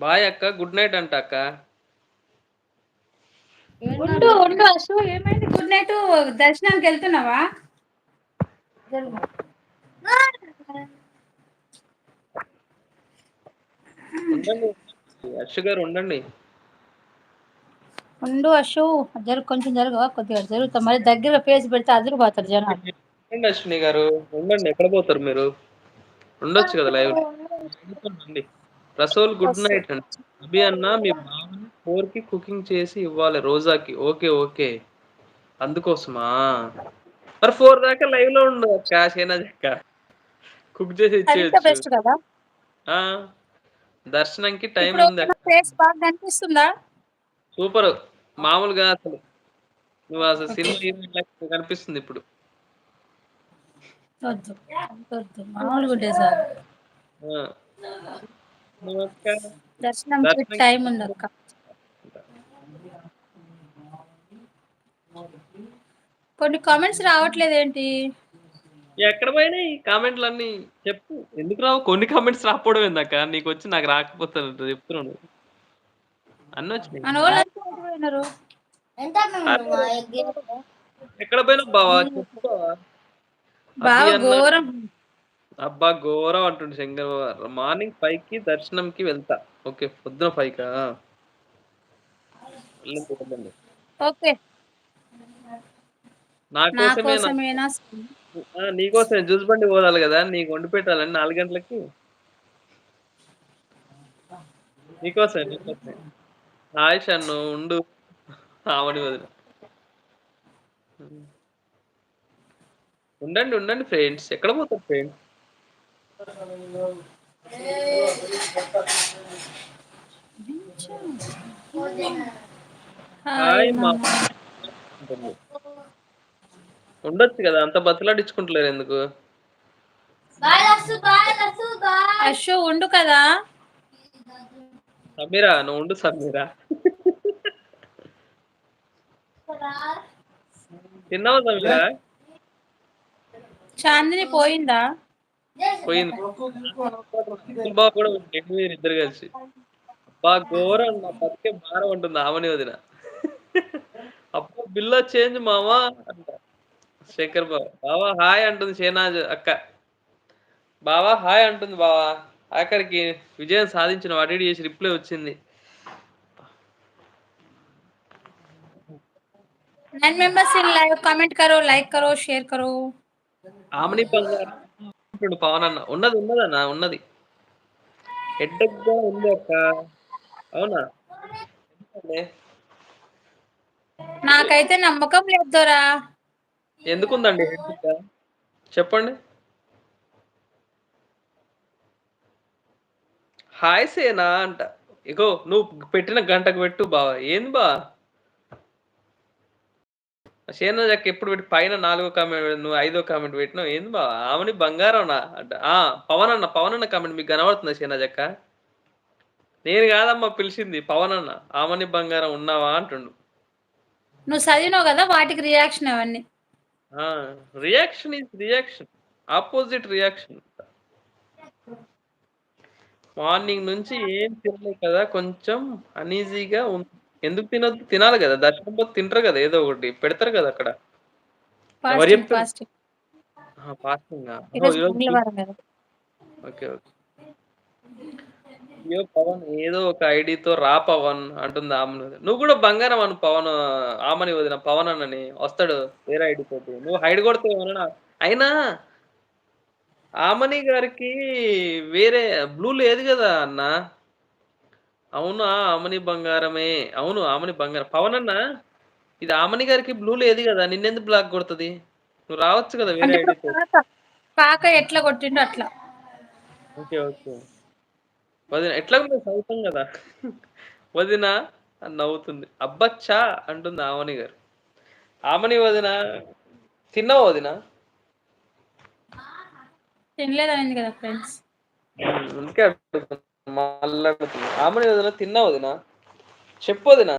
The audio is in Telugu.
బాయ్ అక్క. గుడ్ నైట్ అంట అక్క. ఉండు ఉండు అశు ఏమైంది గుడ్ నైట్ దర్శనానికి వెళ్తున్నావా? ఉండండి. హర్ష గారు ఉండండి. ఉండు అశు కొంచెం జరగవా? కొద్దిగా జరుగుతా మరి దగ్గర ఫేస్ పెడితే అదిరిపోతారు జనాలు. ఉండండి అశ్విని గారు. ఉండండి. ఎక్కడ పోతారు మీరు? ఉండొచ్చు కదా లైవ్ అండి. రసోల్ గుడ్ నైట్ అండి. అభి అన్న మీ బావని 4కి కుకింగ్ చేసి ఇవ్వాలి రోజాకి. Okay okay. అందుకోసమా? మరి 4 దాకా లైవ్ లో ఉండు అక్క. షేనాజ్ అక్క కుక్ చేసి అది ఇంకా ఇచ్చేయచ్చు. బెస్ట్ కదా. ఆ దర్శనంకి టైం ఇప్పుడు ఉంది నా అక్క. ఫేస్ బాగా కనిపిస్తుందా? సూపర్. మామూలుగా అసలు నువ్వు అసలు ఓకే. సినిమా హీరోయిన్ లెక్క కనిపిస్తుంది ఇప్పుడు. వద్దు వద్దు మామూలుగా ఉంటే సార్. ఆ, నువ్వు అక్క దర్శనంకి దర్శనంకి టైం ఉంది అక్క. కొన్ని కామెంట్స్ రావట్లేదు ఏంటి? ఎక్కడ పోయినాయి ఈ కామెంట్లన్నీ? చెప్పు. ఎందుకు రావు? కొన్ని కామెంట్స్ రాకపోవడం ఏందక్క? నీకొచ్చి నాకు రాకపోతే చెప్తున్నాను. అన్నీ వచ్చినాయి. మన వాళ్ళంతా ఎటు పోయినారు? అరే, ఎక్కడ పోయినావు బావా? చెప్పు బావా. అభి బావ అన్న ఘోరం. అబ్బా ఘోరం అంటుండు శంకర్ బావ. మార్నింగ్ 5కి దర్శనంకి వెళ్తా. ఓకే. పొద్దున 5కా? వెళ్ళండి వెళ్ళండి. ఓకే. నా నా కోసమే కోసమేనా? నీకోసమే జ్యూస్ బండి పోదాలి కదా, నీకు వండి పెట్టాలని 4 గంటలకి. నీకోసమే నీకోసమే. హాయ్ షన్ను ఉండు. ఆవని వదిన. ఉండండి ఉండండి ఫ్రెండ్స్. ఎక్కడ పోతారు ఫ్రెండ్స్? హాయ్ హాయ్ మా మామ. ఉంటుంది. ఉండొచ్చు కదా, అంత బతిలాడించుకుంటలేరు ఎందుకు? అశు ఉండు కదా. సమీరా నువ్వు ఉండు సమీరా. తిన్నావా సమీరా? చాందిని పోయిందా? పోయింది. అంకుల్ బాబు కూడా పోయిండు, ఇద్దరు కలిసి. అబ్బా ఘోరం, నా బతికే భారం ఉంటుంది ఆమని వదిన. అబ్బా బిల్లో చేంజ్ మావా అంట శేఖర్ బావ. బావా హాయ్ అంటుంది షేనాజ్ అక్క. బావా హాయ్ అంటుంది బావా. ఆఖరికి విజయం సాధించిన అటు ఇటు చేసి రిప్లై వచ్చింది. 9 members in live. कमेंट करो, लाइक करो, शेयर करो. ఆమని బంగారం అంటుండు పవన్ అన్న. ఉన్నది ఉన్నదన్న ఉన్నది. హెడ్డెక్ గా ఉంది అక్క. అవునా? ఎందుకండి? నాకైతే నమ్మకం లేదు దొరా. ఎందుకుందండి హెడ్డెక్ గా? చెప్పండి. హాయ్ సేనా అంట. ఇగో నువ్వు పెట్టిన గంటకు పెట్టు బావ. ఏంది బా? షేనాజ్ అక్క ఎప్పుడు పెట్టి పైన 4వ కామెంట్, నువ్వు 5వ కామెంట్ పెట్టినావు. ఏంది బా? ఆమెని బంగారం నా అంట. పవన్ అన్న కామెంట్ మీకు కనబడుతుందా షేనాజ్ అక్క? నేను కాదమ్మా పిలిచింది పవన్ అన్న. ఆమని బంగారం ఉన్నావా అంటుండు. నువ్వు చదివినావు కదా వాటికి రియాక్షన్ అవన్నీ. Reaction is reaction. Opposite reaction. Morning నుంచి ఏం తినలేదు కదా, కొంచెం అనీజీగా ఉంది. ఎందుకు తినొద్దు? తినాలి కదా, దర్శనం పోతే తింటారు కదా, ఏదో ఒకటి పెడతారు కదా అక్కడ. ఎవరు ఫాస్టింగ్ చెప్తారు? ఫాస్టింగ్. ఫాస్టింగ్. ఈరోజు ఈరోజు మంగళవారం కదా. Okay okay. అయ్యో పవన్ ఏదో ఒక ఐడితో రా పవన్ అంటుంది ఆమెను. నువ్వు కూడా బంగారం అను పవన్. ఆమని వదిన పవన్ అన్నని వస్తాడు వేరే ఐడి తోటి. నువ్వు హైడ్ కొడితే ఏమన్నా అయినా ఆమని గారికి వేరే బ్లూ లేదు కదా అన్న. అవును ఆమని బంగారమే. అవును ఆమని బంగారం. పవన్ అన్న ఇది ఆమని గారికి బ్లూ లేదు కదా, నిన్నెందుకు బ్లాక్ కొడుతుంది? నువ్వు రావచ్చు కదా వేరే అంటే ఇప్పుడు ఐడితో. కాక ఎట్లా కొట్టిండో అట్లా. Okay okay. వదిన ఎట్లా మేము చదువుతాం కదా. వదిన అని నవ్వుతుంది. అబ్బచ్చా అంటుంది ఆమని గారు. ఆమని వదిన తిన్నావు వదిన? తినలేదనింది కదా ఫ్రెండ్స్. అందుకే అడుగుతున్నా, మళ్ళీ అడుగుతున్నా. ఆమని వదిన తిన్నావు వదిన? చెప్పు వదిన.